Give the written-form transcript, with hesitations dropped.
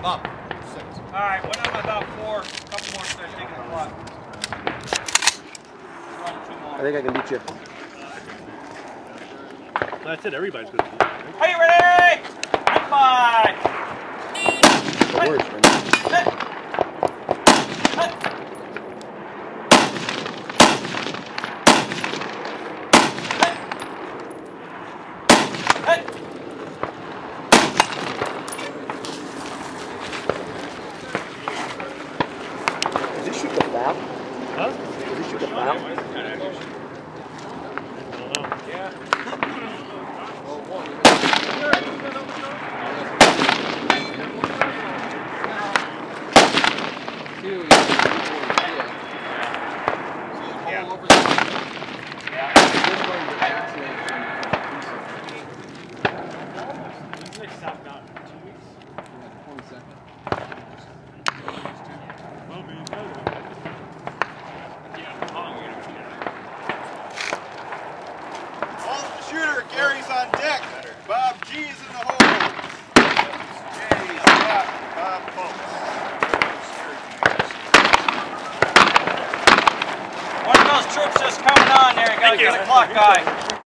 Bob. 6. Alright, went on about 4. A couple more starts taking the clock. I think I can beat you. That's it, everybody's good. Are you ready? Bye. The worst, man. Did he shoot the foul? Huh? Did he shoot the foul? Yeah. Shooter, Gary's on deck. Bob G is in the hole. Jay's got Bob Pulse. One of those troops just coming on there. You gotta get a clock guy.